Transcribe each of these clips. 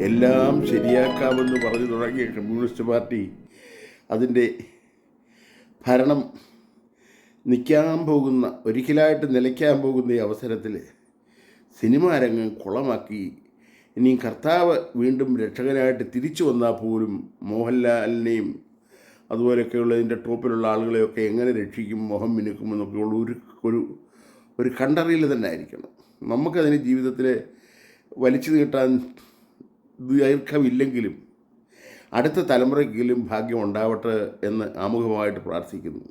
എല്ലാം ശരിയാക്കാമെന്ന് പറഞ്ഞു തുടങ്ങിയ കമ്മ്യൂണിസ്റ്റ് പാർട്ടി അതിൻ്റെ ഭരണം നിൽക്കാൻ പോകുന്ന, ഒരിക്കലായിട്ട് നിലയ്ക്കാൻ പോകുന്ന ഈ അവസരത്തിൽ സിനിമാ രംഗം കുളമാക്കി. ഇനിയും കർത്താവ് വീണ്ടും രക്ഷകനായിട്ട് തിരിച്ചു വന്നാൽ പോലും മോഹൻലാലിനെയും അതുപോലെയൊക്കെയുള്ളതിൻ്റെ ടോപ്പിലുള്ള ആളുകളെയൊക്കെ എങ്ങനെ രക്ഷിക്കും, മുഖം മിനുക്കും എന്നൊക്കെയുള്ള ഒരു ഒരു കണ്ടറിയിൽ തന്നെ ആയിരിക്കണം. നമുക്കതിന് ജീവിതത്തിൽ വലിച്ചു നീട്ടാൻ ദീർഘമില്ലെങ്കിലും അടുത്ത തലമുറയ്ക്കെങ്കിലും ഭാഗ്യം ഉണ്ടാവട്ടെ എന്ന് ആമുഖമായിട്ട് പ്രാർത്ഥിക്കുന്നു.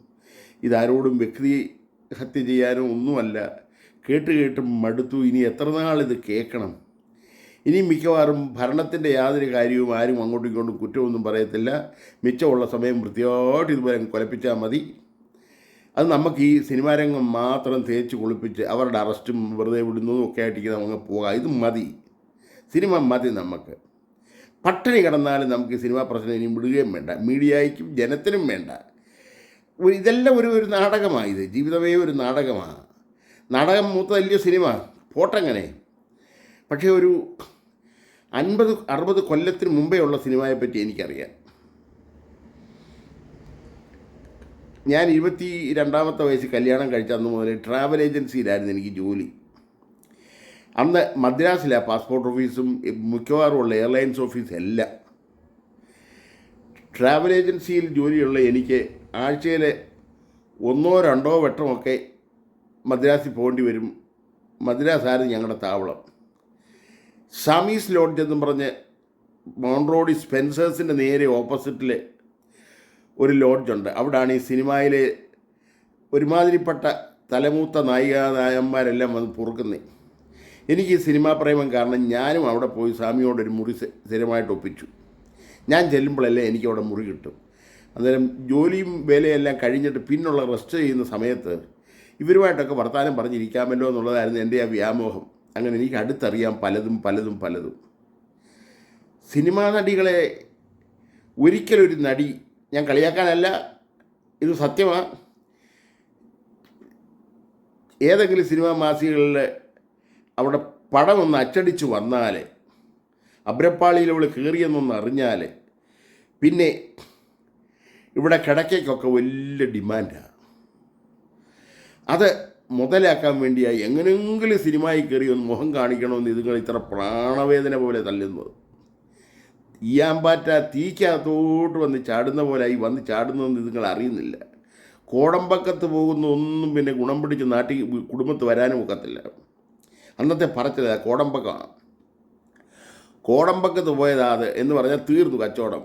ഇതാരോടും വ്യക്തി ഹത്യ ചെയ്യാനോ ഒന്നുമല്ല. കേട്ട് മടുത്തു. ഇനി എത്ര നാളിത് കേൾക്കണം? ഇനി മിക്കവാറും ഭരണത്തിൻ്റെ യാതൊരു കാര്യവും ആരും അങ്ങോട്ടും ഇങ്ങോട്ടും കുറ്റമൊന്നും പറയത്തില്ല. മിച്ചമുള്ള സമയം വൃത്തിയായിട്ട് ഇതുപോലെ കൊലപ്പിച്ചാൽ മതി. അത് നമുക്ക് ഈ സിനിമാരംഗം മാത്രം തേച്ച് കുളിപ്പിച്ച് അവരുടെ അറസ്റ്റും വെറുതെ വിടുന്നതും ഒക്കെ ആയിട്ട് നമുക്ക് പോകാം. ഇത് മതി, സിനിമ മതി. നമുക്ക് പട്ടിണി കിടന്നാലും നമുക്ക് സിനിമാ പ്രശ്നം ഇനി വിടുകയും വേണ്ട, മീഡിയയ്ക്കും ജനത്തിനും വേണ്ട. ഇതെല്ലാം ഒരു നാടകമാണ്. ഇത് ജീവിതമേ ഒരു നാടകമാണ്. നാടകം മൂത്തതല്ലയോ സിനിമ, പോട്ടെങ്ങനെ. പക്ഷേ ഒരു 50-60 കൊല്ലത്തിന് മുമ്പേ ഉള്ള സിനിമയെപ്പറ്റി എനിക്കറിയാം. ഞാൻ 22ാമത്തെ വയസ്സിൽ കല്യാണം കഴിച്ച അന്ന് മുതൽ ട്രാവൽ ഏജൻസിയിലായിരുന്നു എനിക്ക് ജോലി. അന്ന് മദ്രാസിലാണ് പാസ്പോർട്ട് ഓഫീസും മിക്കവാറും ഉള്ള എയർലൈൻസ് ഓഫീസും എല്ലാം. ട്രാവൽ ഏജൻസിയിൽ ജോലിയുള്ള എനിക്ക് ആഴ്ചയിൽ 1-2 വട്ടമൊക്കെ മദ്രാസിൽ പോകേണ്ടി വരും. മദ്രാസായിരുന്നു ഞങ്ങളുടെ താവളം. സാമീസ് ലോഡ്ജ് എന്നും പറഞ്ഞ് മൗണ്ട് റോഡിൽ സ്പെൻസേഴ്സിൻ്റെ നേരെ ഓപ്പോസിറ്റിൽ ഒരു ലോഡ്ജുണ്ട്. അവിടാണ് ഈ സിനിമയിലെ ഒരുമാതിരിപ്പെട്ട തലമൂത്ത നായികനായന്മാരെല്ലാം വന്ന് പൊറുക്കുന്നത്. എനിക്ക് ഈ സിനിമാ പ്രേമം കാരണം ഞാനും അവിടെ പോയി സ്വാമിയോടൊരു മുറി സ്ഥിരമായിട്ട് ഒപ്പിച്ചു. ഞാൻ ചെല്ലുമ്പോഴല്ലേ എനിക്കവിടെ മുറി കിട്ടും. അന്നേരം ജോലിയും വേലയെല്ലാം കഴിഞ്ഞിട്ട് പിന്നുള്ള റെസ്റ്റ് ചെയ്യുന്ന സമയത്ത് ഇവരുമായിട്ടൊക്കെ വർത്തമാനം പറഞ്ഞിരിക്കാമല്ലോ എന്നുള്ളതായിരുന്നു എൻ്റെ ആ വ്യാമോഹം. അങ്ങനെ എനിക്ക് അടുത്തറിയാം പലതും. സിനിമാ നടികളെ ഒരിക്കലൊരു നടി, ഞാൻ കളിയാക്കാനല്ല, ഇത് സത്യമാണ്, ഏതെങ്കിലും സിനിമാ മാസികകളിൽ അവിടെ പടമൊന്ന് അച്ചടിച്ചു വന്നാൽ, അബ്രപ്പാളിയിലവൾ കയറിയെന്നൊന്ന് അറിഞ്ഞാൽ പിന്നെ ഇവിടെ കിടക്കയ്ക്കൊക്കെ വലിയ ഡിമാൻഡാണ്. അത് മുതലാക്കാൻ വേണ്ടിയായി എങ്ങനെയെങ്കിലും സിനിമയിൽ കയറി ഒന്ന് മുഖം കാണിക്കണമെന്ന് ഇതുങ്ങൾ ഇത്ര പ്രാണവേദന പോലെ തല്ലുന്നത്. ഈയാമ്പാറ്റ തീക്കകത്തോട്ട് വന്ന് ചാടുന്ന പോലെയായി വന്ന് ചാടുന്നതെന്ന് ഇതുങ്ങൾ അറിയുന്നില്ല. കോടമ്പക്കത്ത് പോകുന്ന ഒന്നും പിന്നെ ഗുണം പിടിച്ച് നാട്ടിൽ കുടുംബത്ത് വരാനും ഒക്കത്തില്ല. അന്നത്തെ പറച്ചില്ല കോടമ്പക്കമാണ്. കോടമ്പക്കത്ത് പോയതാ അത് എന്ന് പറഞ്ഞാൽ തീർന്നു കച്ചവടം.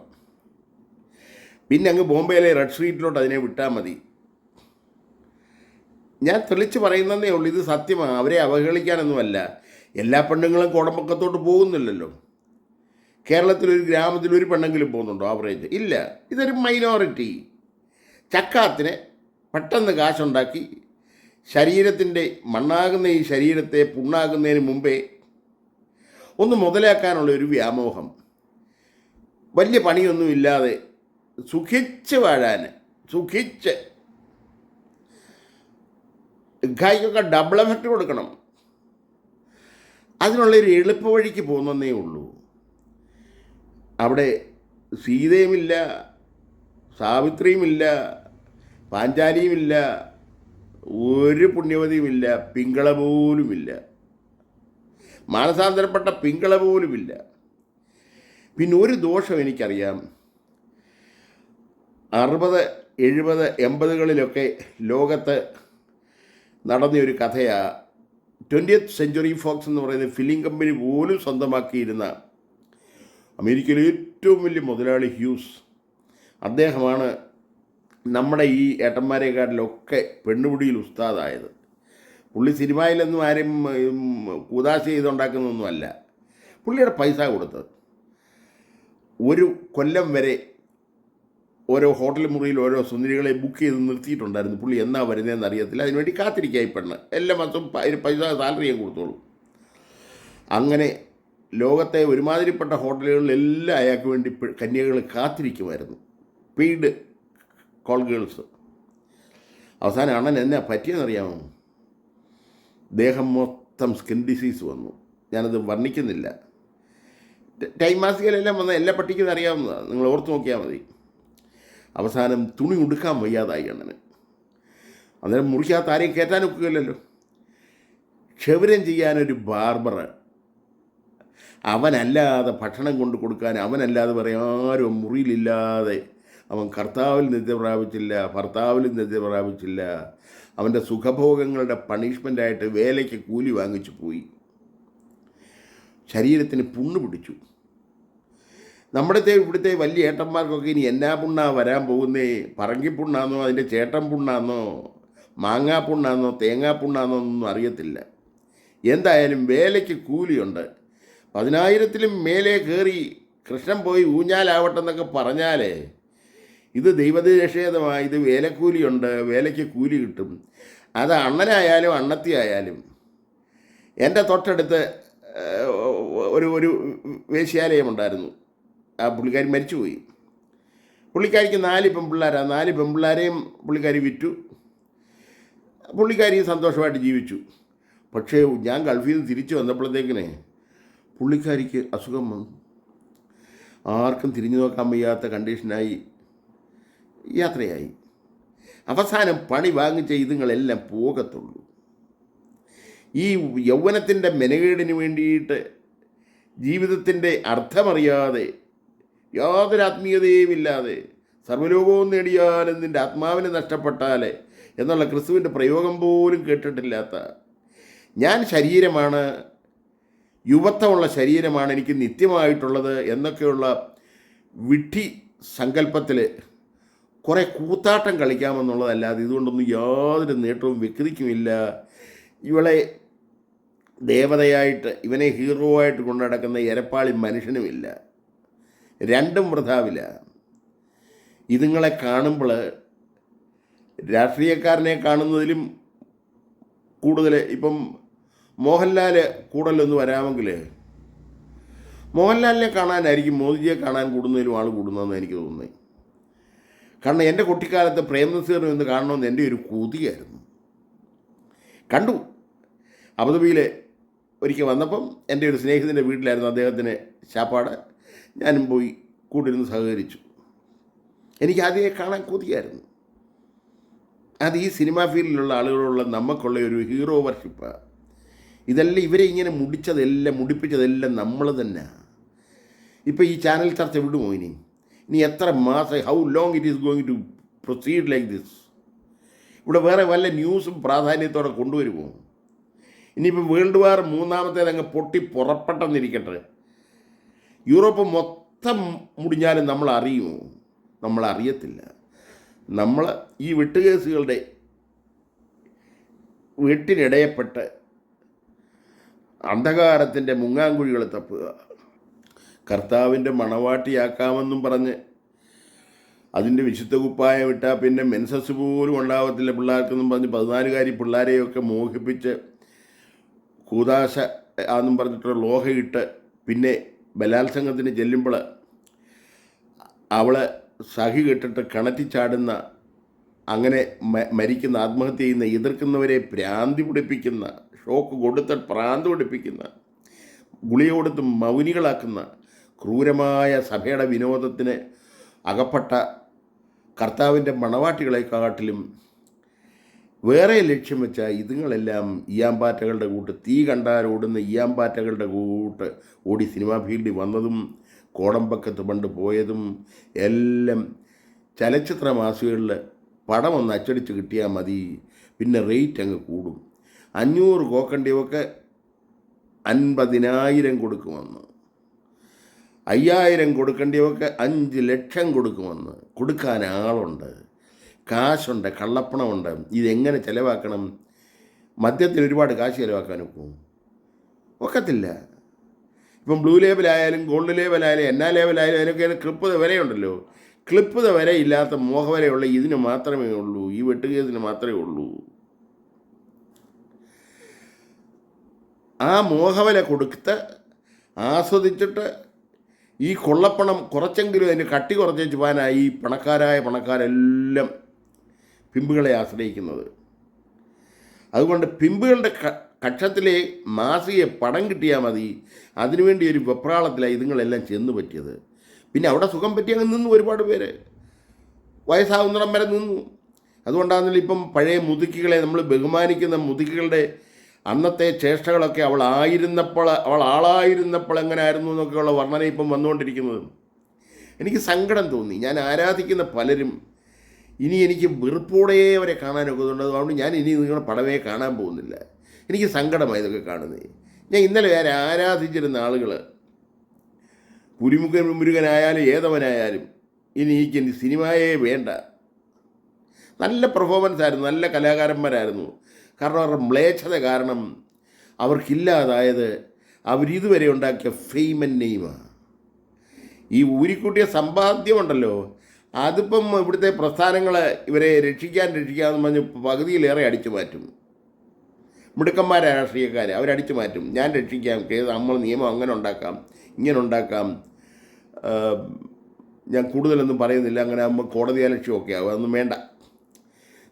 പിന്നെ അങ്ങ് ബോംബെയിലെ റെഡ് സ്ട്രീറ്റിലോട്ട് അതിനെ വിട്ടാൽ മതി. ഞാൻ തെളിച്ച് പറയുന്നതേ ഉള്ളൂ, ഇത് സത്യമാണ്. അവരെ അവഹേളിക്കാനൊന്നുമല്ല. എല്ലാ പെണ്ണുങ്ങളും കോടമ്പക്കത്തോട്ട് പോകുന്നില്ലല്ലോ. കേരളത്തിലൊരു ഗ്രാമത്തിൽ ഒരു പെണ്ണെങ്കിലും പോകുന്നുണ്ടോ ആവറേജ്? ഇല്ല. ഇതൊരു മൈനോറിറ്റി. ചക്കാത്തിന് പെട്ടെന്ന് കാശുണ്ടാക്കി ശരീരത്തിൻ്റെ മണ്ണാകുന്ന ഈ ശരീരത്തെ പുണ്ണാകുന്നതിന് മുമ്പേ ഒന്ന് മുതലാക്കാനുള്ള ഒരു വ്യാമോഹം. വലിയ പണിയൊന്നുമില്ലാതെ സുഖിച്ച് വാഴാൻ, സുഖിച്ച് ഗായ്ക്കൊക്കെ ഡബിൾ എഫക്റ്റ് കൊടുക്കണം. അതിനുള്ളൊരു എളുപ്പ വഴിക്ക് പോകുന്നതേ ഉള്ളൂ. അവിടെ സീതയുമില്ല, സാവിത്രിയുമില്ല, പാഞ്ചാലിയുമില്ല, ഒരു പുണ്യവതിയുമില്ല, പിങ്കള പോലുമില്ല, മാനസാന്തരപ്പെട്ട പിങ്കള പോലുമില്ല. പിന്നെ ഒരു ദോഷം എനിക്കറിയാം. 60, 70, 80കളിലൊക്കെ ലോകത്ത് നടന്നൊരു കഥയാണ്. 20th സെഞ്ച്വറി ഫോക്സ് എന്ന് പറയുന്ന ഫിലിം കമ്പനി പോലും സ്വന്തമാക്കിയിരുന്ന അമേരിക്കയിലെ ഏറ്റവും വലിയ മുതലാളി ഹ്യൂസ്, അദ്ദേഹമാണ് നമ്മുടെ ഈ ഏട്ടന്മാരെക്കാട്ടിലൊക്കെ പെണ്ണുപിടിയിൽ ഉസ്താദായത്. പുള്ളി സിനിമയിലൊന്നും ആരും കൂതാശ ചെയ്തുണ്ടാക്കുന്നൊന്നുമല്ല. പുള്ളിയുടെ പൈസ കൊടുത്ത് ഒരു കൊല്ലം വരെ ഓരോ ഹോട്ടൽ മുറിയിൽ ഓരോ സുന്ദരികളെ ബുക്ക് ചെയ്ത് നിർത്തിയിട്ടുണ്ടായിരുന്നു. പുള്ളി എന്നാ വരുന്നതെന്ന് അറിയത്തില്ല. അതിനുവേണ്ടി കാത്തിരിക്കുക ഈ പെണ്ണ്. എല്ലാ മാസവും പൈസ സാലറി ഞാൻ കൊടുത്തോളൂ. അങ്ങനെ ലോകത്തെ ഒരുമാതിരിപ്പെട്ട ഹോട്ടലുകളിലെല്ലാം അയാൾക്ക് വേണ്ടി കന്യകകൾ കാത്തിരിക്കുമായിരുന്നു, പെയ്ഡ് കോൾ ഗേൾസ്. അവസാനം അണ്ണൻ എന്നാ പറ്റിയെന്നറിയാമോ? ദേഹം മൊത്തം സ്കിൻ ഡിസീസ് വന്നു. ഞാനത് വർണ്ണിക്കുന്നില്ല. ടൈം മാസികയിലെല്ലാം വന്ന എല്ലാ പട്ടിക്കും അറിയാവുന്നതാണ്, നിങ്ങൾ ഓർത്ത് നോക്കിയാൽ മതി. അവസാനം തുണി ഉടുക്കാൻ വയ്യാതായി അണ്ണന്. അന്നേരം മുറിക്കകത്ത് ആരെയും കയറ്റാൻ ഒക്കുകയില്ലല്ലോ. ക്ഷൗരം ചെയ്യാനൊരു ബാർബർ, അവനല്ലാതെ ഭക്ഷണം കൊണ്ട് കൊടുക്കാൻ, അവനല്ലാതെ പറയാൻ ആരും മുറിയിലില്ലാതെ അവൻ കർത്താവിൽ നിദ്ര പ്രാപിച്ചില്ല, ഭർത്താവിൽ നിദ്ര പ്രാപിച്ചില്ല. അവൻ്റെ സുഖഭോഗങ്ങളുടെ പണിഷ്മെൻ്റായിട്ട് വേലയ്ക്ക് കൂലി വാങ്ങിച്ചു പോയി. ശരീരത്തിന് പുണ്ണ് പിടിച്ചു. ഇവിടുത്തെ വലിയ ഏട്ടന്മാർക്കൊക്കെ ഇനി എന്നാ പുണ്ണാ വരാൻ പോകുന്നേ? പറങ്കിപ്പുണ്ണാന്നോ, അതിൻ്റെ ചേട്ടൻ പുണ്ണാന്നോ, മാങ്ങാപ്പുണ്ണാന്നോ, തേങ്ങാപ്പുണ്ണാന്നോ ഒന്നും അറിയത്തില്ല. എന്തായാലും വേലയ്ക്ക് കൂലിയുണ്ട്. 10,000-ലും മേലെ കയറി കൃഷ്ണൻ പോയി ഊഞ്ഞാലാവട്ടെന്നൊക്കെ പറഞ്ഞാലേ ഇത് ദൈവനിഷേധമായി. ഇത് വേലക്കൂലിയുണ്ട്, വേലയ്ക്ക് കൂലി കിട്ടും. അത് അണ്ണനായാലും അണ്ണത്തി ആയാലും. എൻ്റെ തൊട്ടടുത്ത് ഒരു വേശ്യാലയമുണ്ടായിരുന്നു. ആ പുള്ളിക്കാരി മരിച്ചുപോയി. പുള്ളിക്കാരിക്ക് 4 പെൺപിള്ളേരാണ്. 4 പെൺപിള്ളേരെയും പുള്ളിക്കാരി വിറ്റു. പുള്ളിക്കാരി സന്തോഷമായിട്ട് ജീവിച്ചു. പക്ഷേ ഞാൻ ഗൾഫിൽ നിന്ന് തിരിച്ചു വന്നപ്പോഴത്തേക്കിനെ പുള്ളിക്കാരിക്ക് അസുഖം വന്നു. ആർക്കും തിരിഞ്ഞു നോക്കാൻ വയ്യാത്ത കണ്ടീഷനായി യാത്രയായി. അവസാനം പണി വാങ്ങിച്ച ഇതുങ്ങളെല്ലാം പോകത്തുള്ളൂ. ഈ യൗവനത്തിൻ്റെ മെനകേടിന് വേണ്ടിയിട്ട് ജീവിതത്തിൻ്റെ അർത്ഥമറിയാതെ, യാതൊരു ആത്മീയതയുമില്ലാതെ സർവ്വലോകവും നേടിയാലും നിൻ്റെ ആത്മാവിനെ നഷ്ടപ്പെട്ടാൽ എന്നുള്ള ക്രിസ്തുവിൻ്റെ പ്രയോഗം പോലും കേട്ടിട്ടില്ലാത്ത, ഞാൻ ശരീരമാണ്, യുവത്വമുള്ള ശരീരമാണ് എനിക്ക് നിത്യമായിട്ടുള്ളത് എന്നൊക്കെയുള്ള വിഡ്ഢി സങ്കല്പത്തിൽ കുറേ കൂത്താട്ടം കളിക്കാമെന്നുള്ളതല്ലാതെ ഇതുകൊണ്ടൊന്നും യാതൊരു നേട്ടവും വ്യക്തിക്കുമില്ല. ഇവളെ ദേവതയായിട്ട്, ഇവനെ ഹീറോ ആയിട്ട് കൊണ്ടു നടക്കുന്ന എരപ്പാളി മനുഷ്യനുമില്ല. രണ്ടും വൃഥാവില്ല. ഇതുങ്ങളെ കാണുമ്പോൾ രാഷ്ട്രീയക്കാരനെ കാണുന്നതിലും കൂടുതൽ, ഇപ്പം മോഹൻലാൽ കൂടുതലൊന്ന് വരാമെങ്കിൽ മോഹൻലാലിനെ കാണാനായിരിക്കും മോദിജിയെ കാണാൻ കൂടുന്നതിലും ആൾ കൂടുന്നതെന്ന് എനിക്ക് തോന്നുന്നത്. കാരണം എൻ്റെ കുട്ടിക്കാലത്ത് പ്രേംനസീറിനെ ഒന്ന് കാണണമെന്ന് എൻ്റെ ഒരു കൊതിയായിരുന്നു. കണ്ടു. അബുദാബിയിൽ ഒരിക്കൽ വന്നപ്പം എൻ്റെ ഒരു സ്നേഹിതൻ്റെ വീട്ടിലായിരുന്നു അദ്ദേഹത്തിന് ശാപ്പാട്. ഞാനും പോയി കൂട്ടിരുന്ന് സഹകരിച്ചു. എനിക്ക് ആദ്യമേ കാണാൻ കൊതിയായിരുന്നു. അത് ഈ സിനിമാ ഫീൽഡിലുള്ള ആളുകളുള്ള നമുക്കുള്ള ഒരു ഹീറോ വർഷിപ്പാണ്. ഇതെല്ലാം ഇവരെ ഇങ്ങനെ മുടിപ്പിച്ചതെല്ലാം നമ്മൾ തന്നെ. ഇപ്പോൾ ഈ ചാനൽ ചർച്ച വിടുമോ ഇനി എത്ര മാസം, how long it is going to proceed like this? ഇവിടെ വേറെ വല്ല ന്യൂസും പ്രാധാന്യത്തോടെ കൊണ്ടുവരുമോ? ഇനിയിപ്പോൾ വേൾഡ് വാർ 3ാമത്തേത് അങ്ങ് പൊട്ടി പുറപ്പെട്ടെന്നിരിക്കട്ടെ, യൂറോപ്പ് മൊത്തം മുടിഞ്ഞാലും നമ്മൾ അറിയുമോ? നമ്മൾ അറിയത്തില്ല. നമ്മൾ ഈ വെട്ടുകേസുകളുടെ വെട്ടിനിടയപ്പെട്ട് അന്ധകാരത്തിൻ്റെ മുങ്ങാങ്കുഴികൾ തപ്പുക. കർത്താവിൻ്റെ മണവാട്ടിയാക്കാമെന്നും പറഞ്ഞ് അതിൻ്റെ വിശുദ്ധ കുപ്പായം ഇട്ടാൽ പിന്നെ മെൻസസ് പോലും ഉണ്ടാവത്തില്ല പിള്ളേർക്കെന്നും പറഞ്ഞ് 14കാരി പിള്ളേരെയൊക്കെ മോഹിപ്പിച്ച് കൂതാശ ആണെന്നും പറഞ്ഞിട്ട് ലോഹയിട്ട് പിന്നെ ബലാത്സംഗത്തിന് ചെല്ലുമ്പോൾ അവളെ സഹി കെട്ടിട്ട് കിണറ്റിച്ചാടുന്ന, അങ്ങനെ മരിക്കുന്ന, ആത്മഹത്യ ചെയ്യുന്ന, എതിർക്കുന്നവരെ ഭ്രാന്തി പിടിപ്പിക്കുന്ന, ഷോക്ക് കൊടുത്ത് ഭ്രാന്ത് പിടിപ്പിക്കുന്ന, ഗുളിക കൊടുത്ത് മൗനികളാക്കുന്ന ക്രൂരമായ സഭയുടെ വിനോദത്തിന് അകപ്പെട്ട കർത്താവിൻ്റെ മണവാട്ടികളെക്കാട്ടിലും വേറെ ലക്ഷ്യം വെച്ചാൽ ഇതുങ്ങളെല്ലാം ഈയാമ്പാറ്റകളുടെ കൂട്ട്, തീ കണ്ടാൽ ഓടുന്ന ഈയാമ്പാറ്റകളുടെ കൂട്ട് ഓടി സിനിമാ ഫീൽഡിൽ വന്നതും കോടമ്പക്കത്ത് പണ്ട് പോയതും എല്ലാം ചലച്ചിത്ര മാസികകളിൽ പടം ഒന്ന് അച്ചടിച്ച് കിട്ടിയാൽ മതി. പിന്നെ റേറ്റ് അങ്ങ് കൂടും. 500 കോക്കണ്ടിയൊക്കെ 50,000 കൊടുക്കുമെന്ന്, 5,000 കൊടുക്കേണ്ടിയൊക്കെ 5 ലക്ഷം കൊടുക്കുമെന്ന്. കൊടുക്കാൻ ആളുണ്ട്, കാശുണ്ട്, കള്ളപ്പണമുണ്ട്. ഇതെങ്ങനെ ചിലവാക്കണം? മദ്യത്തിന് ഒരുപാട് കാശ് ചിലവാക്കാൻ ഒക്കത്തില്ല. ഇപ്പം ബ്ലൂ ലേബലായാലും ഗോൾഡ് ലേബലായാലും എന്നാ ലേബലായാലും അതിനൊക്കെ ക്ലിപ്പ് വിലയുണ്ടല്ലോ. ക്ലിപ്പ് വില ഇല്ലാത്ത മോഹവിലയുള്ള ഇതിന് മാത്രമേ ഉള്ളൂ, ഈ വെട്ടുകേസിന് മാത്രമേ ഉള്ളൂ. ആ മോഹവില കൊടുത്ത് ആസ്വദിച്ചിട്ട് ഈ കൊള്ളപ്പണം കുറച്ചെങ്കിലും അതിന് കട്ടി കുറച്ച് പോകാനായി പണക്കാരെല്ലാം പിമ്പുകളെ ആശ്രയിക്കുന്നത്. അതുകൊണ്ട് പിമ്പുകളുടെ കക്ഷത്തിലെ മാസികയെ പടം കിട്ടിയാൽ മതി, അതിനുവേണ്ടി ഒരു വെപ്രാളത്തിലാണ് ഇതുങ്ങളെല്ലാം ചെന്ന് പറ്റിയത്. പിന്നെ അവിടെ സുഖം പറ്റി അങ്ങ് നിന്നു ഒരുപാട് പേര്, വയസ്സാവുന്നിടം വരെ നിന്നു. അതുകൊണ്ടാണെന്നില്ല ഇപ്പം പഴയ മുതുക്കികളെ നമ്മൾ ബഹുമാനിക്കുന്ന മുതുക്കികളുടെ അന്നത്തെ ചേഷ്ടകളൊക്കെ അവൾ ആളായിരുന്നപ്പോൾ എങ്ങനെയായിരുന്നു എന്നൊക്കെയുള്ള വർണ്ണന ഇപ്പം വന്നുകൊണ്ടിരിക്കുന്നത്. എനിക്ക് സങ്കടം തോന്നി. ഞാൻ ആരാധിക്കുന്ന പലരും ഇനി എനിക്ക് വെറുപ്പോടെ അവരെ കാണാനൊക്കെ ഉണ്ട്. അതുകൊണ്ട് ഞാൻ ഇനി നിങ്ങളുടെ പടമേ കാണാൻ പോകുന്നില്ല. എനിക്ക് സങ്കടമായി ഇതൊക്കെ കാണുന്നത്. ഞാൻ ഇന്നലെ ആരാധിച്ചിരുന്ന ആളുകൾ, പുലിമുഖൻ മുരുകനായാലും ഏതവനായാലും ഇനി എനിക്ക് സിനിമയെ വേണ്ട. നല്ല പെർഫോമൻസ് ആയിരുന്നു, നല്ല കലാകാരന്മാരായിരുന്നു. കാരണം അവരുടെ മ്ലേച്ഛത കാരണം അവർക്കില്ലാതായത് അവരിതുവരെ ഉണ്ടാക്കിയ ഫെയിം ആൻഡ് നെയിമാണ്. ഈ ഊരിക്കൂട്ടിയ സമ്പാദ്യമുണ്ടല്ലോ, അതിപ്പം ഇവിടുത്തെ പ്രസ്ഥാനങ്ങൾ ഇവരെ രക്ഷിക്കാമെന്ന് പറഞ്ഞ് പകുതിയിലേറെ അടിച്ചു മാറ്റും. മിടുക്കന്മാരായ രാഷ്ട്രീയക്കാർ അവരടിച്ചു മാറ്റും. ഞാൻ രക്ഷിക്കാം, കേസ് നമ്മൾ നിയമം അങ്ങനെ ഉണ്ടാക്കാം, ഇങ്ങനെ ഉണ്ടാക്കാം. ഞാൻ കൂടുതലൊന്നും പറയുന്നില്ല. അങ്ങനെ ആകുമ്പോൾ കോടതി അലക്ഷ്യമൊക്കെ ആകും. അതൊന്നും വേണ്ട.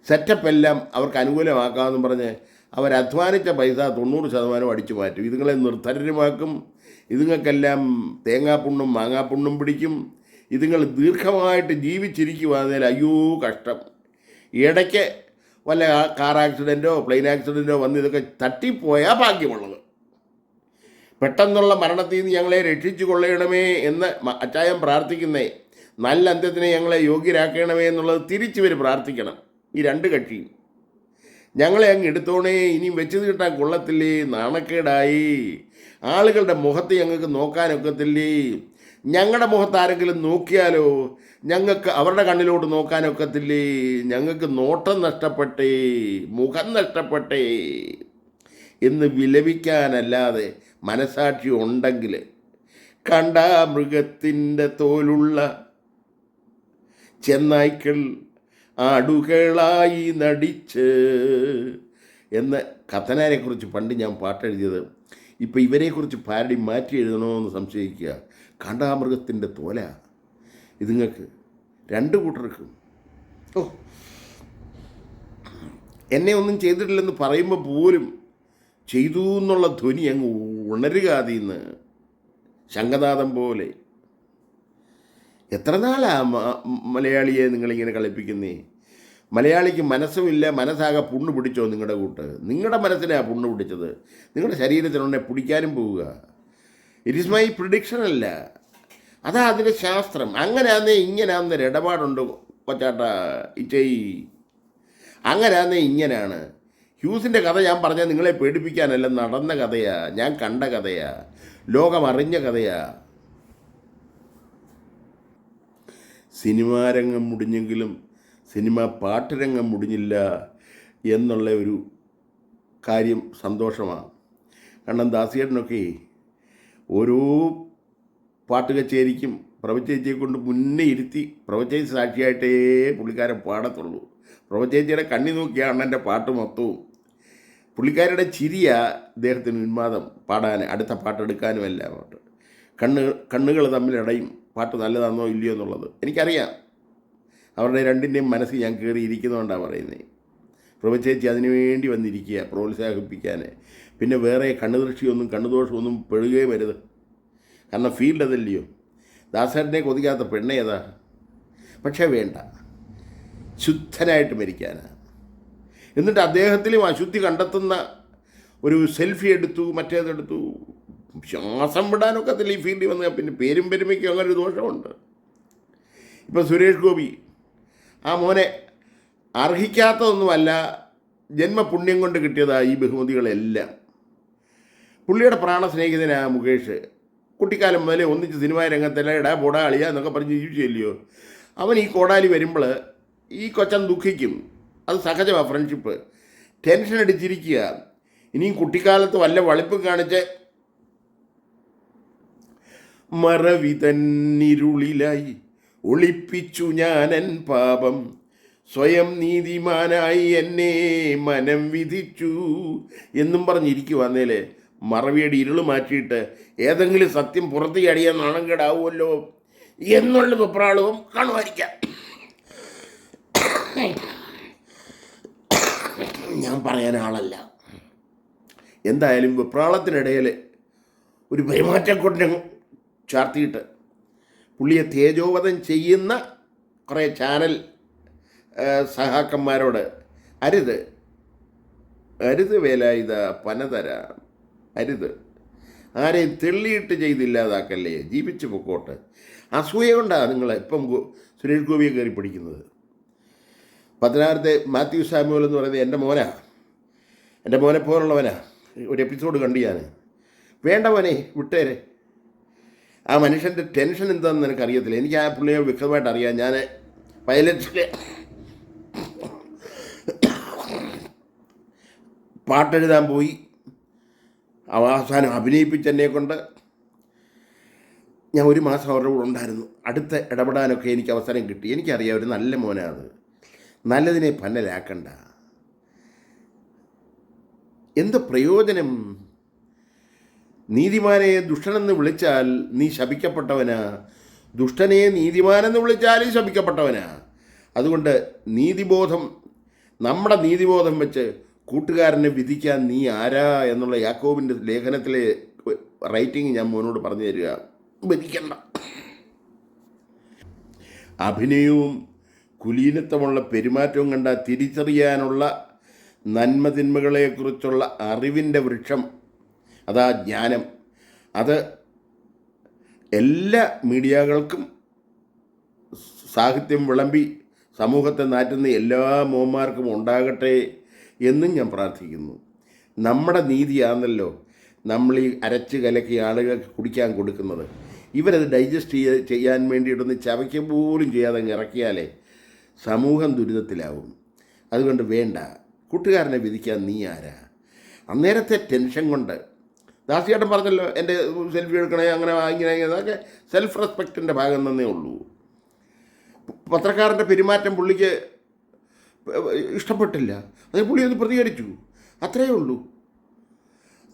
സെറ്റപ്പ് എല്ലാം അവർക്ക് അനുകൂലമാക്കാമെന്ന് പറഞ്ഞ് അവരധ്വാനിച്ച പൈസ 90% അടിച്ചു മാറ്റും. ഇതുങ്ങളെ നിർധനരുമാക്കും. ഇതുങ്ങൾക്കെല്ലാം തേങ്ങാപ്പുണ്ണും മാങ്ങാപ്പുണ്ണും പിടിക്കും. ഇതുങ്ങൾ ദീർഘമായിട്ട് ജീവിച്ചിരിക്കുവാന്നേൽ അയ്യോ കഷ്ടം. ഇടയ്ക്ക് വല്ല കാർ ആക്സിഡൻറ്റോ പ്ലെയിൻ ആക്സിഡൻറ്റോ വന്ന് ഇതൊക്കെ തട്ടിപ്പോയാൽ ഭാഗ്യമുള്ളത്. പെട്ടെന്നുള്ള മരണത്തിൽ നിന്ന് ഞങ്ങളെ രക്ഷിച്ചു കൊള്ളണമേ എന്ന് അച്ചായം പ്രാർത്ഥിക്കുന്നേ, നല്ല അന്ത്യത്തിനെ ഞങ്ങളെ യോഗ്യരാക്കണമേ എന്നുള്ളത് തിരിച്ചിവർ പ്രാർത്ഥിക്കണം. ഈ രണ്ട് കക്ഷിയും ഞങ്ങളെ അങ്ങ് എടുത്തോണേ, ഇനിയും വെച്ച് കിട്ടാൻ കൊള്ളത്തില്ലേ, നാണക്കേടായി. ആളുകളുടെ മുഖത്ത് ഞങ്ങൾക്ക് നോക്കാനൊക്കത്തില്ലേ? ഞങ്ങളുടെ മുഖത്ത് ആരെങ്കിലും നോക്കിയാലോ ഞങ്ങൾക്ക് അവരുടെ കണ്ണിലോട്ട് നോക്കാനൊക്കത്തില്ലേ? ഞങ്ങൾക്ക് നോട്ടം നഷ്ടപ്പെട്ടേ, മുഖം നഷ്ടപ്പെട്ടേ എന്ന് വിലപിക്കാനല്ലാതെ മനസാക്ഷി ഉണ്ടെങ്കിൽ കണ്ട മൃഗത്തിൻ്റെ തോലുള്ള ചെന്നായ്ക്കൾ ആടുകളായി നടിച്ച് എന്ന് കത്തനാരെക്കുറിച്ച് പണ്ട് ഞാൻ പാട്ടെഴുതിയത്. ഇപ്പോൾ ഇവരെക്കുറിച്ച് പാരഡി മാറ്റി എഴുതണമെന്ന് സംശയിക്കുക. കാണ്ടാമൃഗത്തിൻ്റെ തോല ഇതുങ്ങൾക്ക് രണ്ട് കൂട്ടർക്കും. ഓ, എന്നെ ഒന്നും ചെയ്തിട്ടില്ലെന്ന് പറയുമ്പോൾ പോലും ചെയ്തു എന്നുള്ള ധ്വനി അങ്ങ് ഉണരുക അതിന്ന് ശംഖനാദം പോലെ. എത്ര നാളാ മലയാളിയെ നിങ്ങളിങ്ങനെ കളിപ്പിക്കുന്നേ? മലയാളിക്ക് മനസ്സുമില്ല, മനസ്സാകെ പുണ്ണ് പിടിച്ചോ നിങ്ങളുടെ കൂട്ട്? നിങ്ങളുടെ മനസ്സിനാണ് പുണ്ണ് പിടിച്ചത്, നിങ്ങളുടെ ശരീരത്തിനുണ്ടെ പിടിക്കാനും പോവുക. ഇറ്റ് ഈസ് മൈ പ്രിഡിക്ഷൻ അല്ല, അതാ അതിൻ്റെ ശാസ്ത്രം. അങ്ങനെയാന്നേ ഇങ്ങനെയാന്നൊരു ഇടപാടുണ്ട് കൊച്ചാട്ട ഇച്ചയി. അങ്ങനെയാന്നേ ഇങ്ങനെയാണ്. ഹ്യൂസിൻ്റെ കഥ ഞാൻ പറഞ്ഞാൽ നിങ്ങളെ പേടിപ്പിക്കാനല്ല, നടന്ന കഥയാ, ഞാൻ കണ്ട കഥയാ, ലോകം അറിഞ്ഞ കഥയാ. സിനിമാരംഗം മുടിഞ്ഞെങ്കിലും സിനിമ പാട്ടുരംഗം മുടിഞ്ഞില്ല എന്നുള്ള ഒരു കാര്യം സന്തോഷമാണ്. കാരണം ദാസിയേട്ടനൊക്കെ ഓരോ പാട്ട് കച്ചേരിക്കും പ്രഭചേച്ചിയെ കൊണ്ട് മുന്നേ ഇരുത്തി പ്രഭചേച്ചി സാക്ഷിയായിട്ടേ പുള്ളിക്കാരൻ പാടത്തുള്ളൂ. പ്രഭചേച്ചിയുടെ കണ്ണി നോക്കിയാണ് അണ്ണൻ്റെ പാട്ട് മൊത്തവും. പുള്ളിക്കാരുടെ ചിരിയ അദ്ദേഹത്തിന് ഉന്മാദം പാടാൻ, അടുത്ത പാട്ടെടുക്കാനും എല്ലാം. കണ്ണുകൾ തമ്മിലടയും പാട്ട് നല്ലതാണോ ഇല്ലയോ എന്നുള്ളത് എനിക്കറിയാം. അവരുടെ രണ്ടിൻ്റെയും മനസ്സിൽ ഞാൻ കയറി ഇരിക്കുന്നതുകൊണ്ടാണ് പറയുന്നത്. പ്രഭചേച്ചി അതിനു വേണ്ടി വന്നിരിക്കുക, പ്രോത്സാഹിപ്പിക്കാൻ. പിന്നെ വേറെ കണ്ണുദൃഷ്ടിയൊന്നും കണ്ണുദോഷമൊന്നും പെടുകയും വരുത്. കാരണം ഫീൽഡ് അതല്ലയോ. ദാസേട്ടനെ കൊതിക്കാത്ത പെണ്ണേതാ? പക്ഷേ വേണ്ട, ശുദ്ധനായിട്ട് മരിക്കാനാണ്. എന്നിട്ട് അദ്ദേഹത്തിലും അശുദ്ധി കണ്ടെത്തുന്ന ഒരു സെൽഫി എടുത്തു, മറ്റേതെടുത്തു. ശ്വാസം വിടാനൊക്കത്തില്ല ഈ ഫീൽഡിൽ വന്ന്. പിന്നെ പേരും പെരുമയ്ക്കും അങ്ങനെ ഒരു ദോഷമുണ്ട്. ഇപ്പം സുരേഷ് ഗോപി, ആ മോനെ അർഹിക്കാത്തതൊന്നുമല്ല, ജന്മപുണ്യം കൊണ്ട് കിട്ടിയതാണ് ഈ ബഹുമതികളെല്ലാം. പുള്ളിയുടെ പ്രാണസ്നേഹിതനാണ് മുകേഷ്. കുട്ടിക്കാലം മുതലേ ഒന്നിച്ച് സിനിമാ രംഗത്തെല്ലാം ഇടാ പൊടാ അളിയ എന്നൊക്കെ പറഞ്ഞ് ജീവിച്ചില്ലയോ. അവൻ ഈ കോടാലി വരുമ്പോൾ ഈ കൊച്ചൻ ദുഃഖിക്കും. അത് സഹജമാണ്. Friendship tension അടിച്ചിരിക്കുക. ഇനിയും കുട്ടിക്കാലത്ത് വല്ല വളിപ്പും കാണിച്ച് മറവിതന്നിരുളിലായി ഒളിപ്പിച്ചു ഞാനൻ പാപം, സ്വയം നീതിമാനായി എന്നെ മനം വിധിച്ചു എന്നും പറഞ്ഞിരിക്കുവാന്നേലേ മറവിയുടെ ഇരുൾ മാറ്റിയിട്ട് ഏതെങ്കിലും സത്യം പുറത്ത് ചാടിയാൽ നാണം കേടാവുമല്ലോ എന്നുള്ള വെപ്രാളവും കാണുമായിരിക്കാം. ഞാൻ പറയാൻ ആളല്ല. എന്തായാലും വെപ്രാളത്തിനിടയിൽ ഒരു പെരുമാറ്റം കൊണ്ട് ചാർത്തിയിട്ട് പുള്ളിയെ തേജോവധം ചെയ്യുന്ന കുറേ ചാനൽ സഹാക്കന്മാരോട് അരുത് അരുത് വേല ഇത് പനതര അരുത്, ആരെയും തെള്ളിയിട്ട് ചെയ്തില്ലാതാക്കല്ലേ, ജീവിച്ചു പൊക്കോട്ട്. അസൂയ കൊണ്ടാണ് നിങ്ങൾ ഇപ്പം സുരേഷ് ഗോപിയെ കയറി പിടിക്കുന്നത്. പത്തനാപുരത്തെ മാത്യു സാമുവൽ എന്ന് പറയുന്നത് എൻ്റെ മോനാണ്, എൻ്റെ മോനെ പോലുള്ളവനാ. ഒരു എപ്പിസോഡ് കണ്ടു ഞാൻ. വേണ്ട മോനെ വിട്ടേരെ. ആ മനുഷ്യൻ്റെ ടെൻഷൻ എന്താണെന്ന് എനിക്കറിയത്തില്ല. എനിക്ക് ആ പുള്ളിയെ വ്യക്തമായിട്ട് അറിയാം. ഞാൻ പൈലറ്റിൽ പാട്ടെഴുതാൻ പോയി, അവസാനം അഭിനയിപ്പിച്ചെന്നെ കൊണ്ട് ഞാൻ 1 മാസം അവരുടെ കൂടെ ഉണ്ടായിരുന്നു. അടുത്ത ഇടപെടാനൊക്കെ എനിക്ക് അവസരം കിട്ടി. എനിക്കറിയാം ഒരു നല്ല മോനാണ്. നല്ലതിനെ പന്നലാക്കണ്ട. എന്ത് പ്രയോജനം? നീതിമാനെ ദുഷ്ടനെന്ന് വിളിച്ചാൽ നീ ശപിക്കപ്പെട്ടവനാ, ദുഷ്ടനെ നീതിമാനെന്ന് വിളിച്ചാലും ശപിക്കപ്പെട്ടവനാ. അതുകൊണ്ട് നീതിബോധം, നമ്മുടെ നീതിബോധം വെച്ച് കൂട്ടുകാരനെ വിധിക്കാൻ നീ ആരാ എന്നുള്ള യാക്കോബിൻ്റെ ലേഖനത്തിലെ റൈറ്റിംഗ് ഞാൻ മോനോട് പറഞ്ഞു തരിക. വിധിക്കണ്ട. അഭിനയവും കുലീനത്വമുള്ള പെരുമാറ്റവും കണ്ട തിരിച്ചറിയാനുള്ള നന്മതിന്മകളെക്കുറിച്ചുള്ള അറിവിൻ്റെ വൃക്ഷം, അതാ ജ്ഞാനം. അത് എല്ലാ മീഡിയകൾക്കും സാഹിത്യം വിളമ്പി സമൂഹത്തെ നാറ്റുന്ന എല്ലാ മോന്മാർക്കും ഉണ്ടാകട്ടെ എന്നും ഞാൻ പ്രാർത്ഥിക്കുന്നു. നമ്മുടെ നീതിയാണല്ലോ നമ്മൾ ഈ അരച്ച് കലക്കി ആളുകൾക്ക് കുടിക്കാൻ കൊടുക്കുന്നത്. ഇവരത് ഡൈജസ്റ്റ് ചെയ്യാൻ വേണ്ടിയിട്ടൊന്ന് ചവയ്ക്ക പോലും ചെയ്യാതെ ഇറക്കിയാലേ സമൂഹം ദുരിതത്തിലാവും. അതുകൊണ്ട് വേണ്ട, കൂട്ടുകാരനെ വിധിക്കാൻ നീ ആരാ? അന്നേരത്തെ ടെൻഷൻ കൊണ്ട് ദാസിയേട്ടൻ പറഞ്ഞല്ലോ എൻ്റെ സെൽഫി എടുക്കണേ അങ്ങനെ ഇങ്ങനെ അതൊക്കെ സെൽഫ് റെസ്പെക്റ്റിൻ്റെ ഭാഗം തന്നേ ഉള്ളൂ. പത്രക്കാരൻ്റെ പെരുമാറ്റം പുള്ളിക്ക് ഇഷ്ടപ്പെട്ടില്ല, അതിന് പുള്ളി ഒന്ന് പ്രതികരിച്ചു, അത്രയേ ഉള്ളൂ.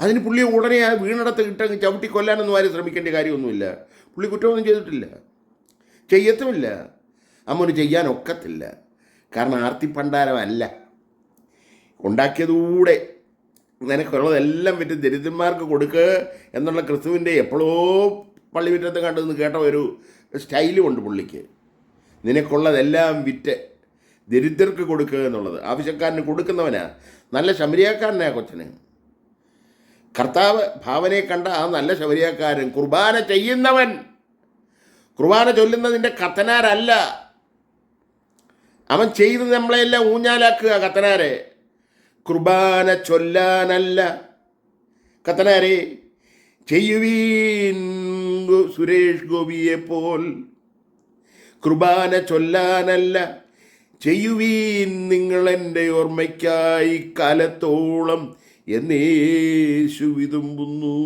അതിന് പുള്ളിയെ ഉടനെ ആ വീണിടത്ത് കിട്ടങ്ങ് ചവിട്ടി കൊല്ലാനൊന്നും ആരും ശ്രമിക്കേണ്ട കാര്യമൊന്നുമില്ല. പുള്ളി കുറ്റമൊന്നും ചെയ്തിട്ടില്ല, ചെയ്യത്തുമില്ല. അമ്മന് ചെയ്യാനൊക്കത്തില്ല. കാരണം ആർത്തിപ്പണ്ടാരമല്ല. ഉണ്ടാക്കിയതുകൂടെ നിനക്കുള്ളതെല്ലാം വിറ്റ് ദരിദ്രന്മാർക്ക് കൊടുക്കുക എന്നുള്ള ക്രിസ്തുവിൻ്റെ എപ്പോഴോ പള്ളിമുറ്റത്ത് കണ്ടെന്ന് കേട്ട ഒരു സ്റ്റൈലും ഉണ്ട് പുള്ളിക്ക്. നിനക്കുള്ളതെല്ലാം വിറ്റ് ദരിദ്രർക്ക് കൊടുക്കുക എന്നുള്ളത്. ആവശ്യക്കാരന് കൊടുക്കുന്നവനാ, നല്ല ശമരിയാക്കാരനാ കൊച്ചന്. കർത്താവ് ഭാവനയെ കണ്ട ആ നല്ല ശമരിയാക്കാരൻ, കുർബാന ചെയ്യുന്നവൻ, കുർബാന ചൊല്ലുന്നതിൻ്റെ കത്തനാരല്ല. അവൻ ചെയ്ത് നമ്മളെല്ലാം ഊഞ്ഞാലാക്കുക. കത്തനാരെ കുർബാന ചൊല്ലാനല്ല. കത്തനാരെ ചെയ്യുവീൻ സുരേഷ് ഗോപിയെ പോൽ. കുർബാന ചൊല്ലാനല്ല, ചെയ്യുവീൻ നിങ്ങളെൻ്റെ ഓർമ്മയ്ക്കായി കാലത്തോളം എന്നേശു വിതുമ്പുന്നു.